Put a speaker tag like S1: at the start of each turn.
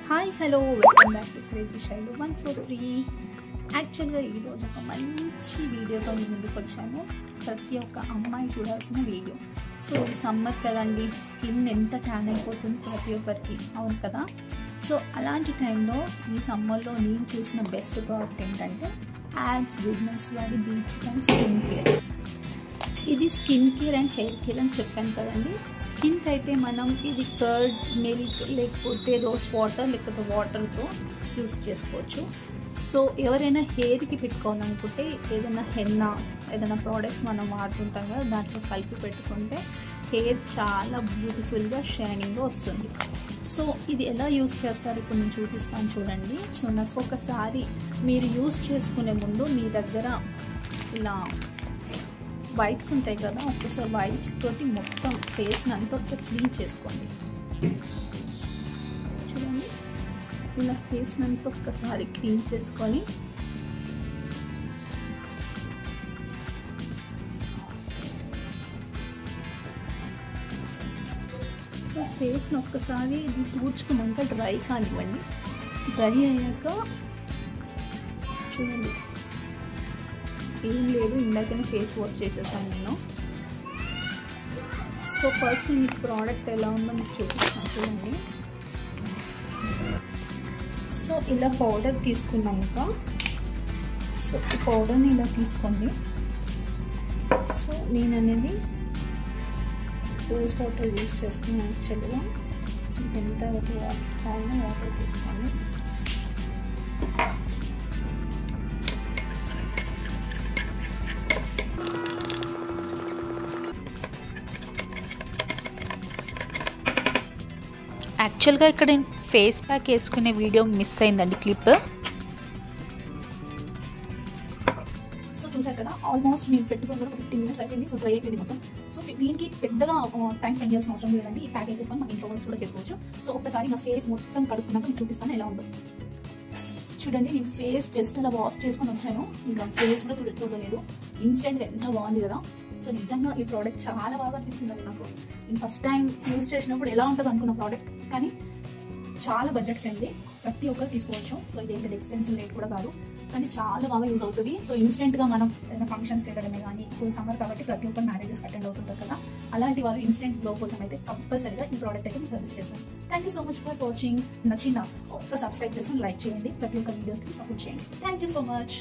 S1: Hi hello welcome back to crazy Shailu 143. యాక్చువల్గా ఈరోజు ఒక మంచి వీడియోతో ముందుకు వచ్చాను. ప్రతి ఒక్క అమ్మాయి చూడాల్సిన వీడియో. సో ఈ సమ్మర్ కదండి, స్కిన్ ఎంత ట్యాన్ అయిపోతుంది ప్రతి ఒక్కరికి, అవును కదా. సో అలాంటి టైంలో ఈ సమ్మర్లో నేను చూసిన బెస్ట్ ప్రోడక్ట్ ఏంటంటే యాబ్స్ గుడ్నెస్ వాడి బీచ్ అండ్ స్కిన్ కేర్. ఇది skin care and hair care అని చెప్పాను కదండి. స్కిన్కి అయితే మనం ఇది కర్డ్, మిల్క్ లేకపోతే రోజ్ వాటర్ లేకపోతే వాటర్తో యూస్ చేసుకోవచ్చు. సో ఎవరైనా హెయిర్కి పెట్టుకోవాలనుకుంటే ఏదైనా హెన్నా ఏదైనా ప్రోడక్ట్స్ మనం వాడుతుంటాం కదా, దాంట్లో కలిపి పెట్టుకుంటే హెయిర్ చాలా బ్యూటిఫుల్గా షైనింగ్గా వస్తుంది. సో ఇది ఎలా యూస్ చేస్తారు ఇప్పుడు నేను చూపిస్తాను చూడండి. సో నాకు ఒకసారి మీరు యూస్ చేసుకునే ముందు మీ దగ్గర ఇలా వైప్స్ ఉంటాయి కదా, ఒక్కసారి వైప్స్ తోటి మొత్తం ఫేస్ని అంతా ఒకసారి క్లీన్ చేసుకోండి. చూడండి, ఇలా ఫేస్ని అంతా ఒక్కసారి క్లీన్ చేసుకొని ఫేస్ని ఒక్కసారి ఇది తూడ్చుకున్నాక డ్రై కానివ్వండి. డ్రై అయ్యాక చూడండి, ఏం లేదు, ఇందాకనే ఫేస్ వాష్ చేసేసాను నేను. సో ఫస్ట్ నేను ఈ ప్రోడక్ట్ ఎలా ఉందో మీకు చూపిస్తాను చూడండి. సో ఇలా పౌడర్ తీసుకున్నాక, సో ఈ పౌడర్ని ఇలా తీసుకోండి. సో నేను అనేది రోజ్ వాటర్ యూస్ చేస్తున్నాను. యాక్చువల్గా ఎంత వాటర్ తీసుకోండి.
S2: యాక్చువల్గా ఇక్కడ ఫేస్ ప్యాక్ వేసుకునే వీడియో మిస్ అయిందండి క్లిప్.
S1: సో చూసారు కదా, ఆల్మోస్ట్ నేను పెట్టుకుని కూడా 15 minutes అయిపోయింది. సో డ్రై అయిపోయింది మొత్తం. సో దీనికి పెద్దగా టైం స్పెండ్ చేయాల్సిన అవసరం లేదండి. ఈ ప్యాక్ వేసేసుకొని మనం ఇంట్లో కూడా చేసుకోవచ్చు. సో ఒక్కసారి నా ఫేస్ మొత్తం కడుక్కున్నాక నేను చూపిస్తాను ఎలా ఉందో. చూడండి, నేను ఫేస్ జస్ట్ అలా వాష్ చేసుకొని వచ్చాను. ఇంకా ఫేస్ కూడా చూడలేదు. ఇన్స్టెంట్గా ఎంత బాగుంది కదా. సో నిజంగా ఈ ప్రోడక్ట్ చాలా బాగా అనిపిస్తుంది నాకు. నేను ఫస్ట్ టైం యూస్ చేసినప్పుడు ఎలా ఉంటుంది అనుకున్న ప్రోడక్ట్, కానీ చాలా బడ్జెట్ ఫ్రెండ్లీ, ప్రతి ఒక్కరు తీసుకోవచ్చు. సో ఇదేంటి ఎక్స్పెన్సివ్ రేట్ కూడా కాదు, కానీ చాలా బాగా యూజ్ అవుతుంది. సో ఇన్స్టెంట్గా మనం ఏదైనా ఫంక్షన్స్కి వెళ్ళడమే కానీ, ఇప్పుడు సమ్మర్ కాబట్టి ప్రతి ఒక్కరు మ్యారేజెస్ అటెండ్ అవుతుంటారు కదా, అలాంటి వారు ఇన్స్టెంట్ గ్లో కోసం అయితే కంపల్సరీగా ఈ ప్రోడక్ట్ అయితే నేను సజెస్ట్ చేస్తాను. Thank you so much for watching. నచ్చిందా ఒక్క సబ్స్క్రైబ్ చేసుకుని లైక్ చేయండి, ప్రతి ఒక్క వీడియోస్కి సపోర్ట్ చేయండి. Thank you so much.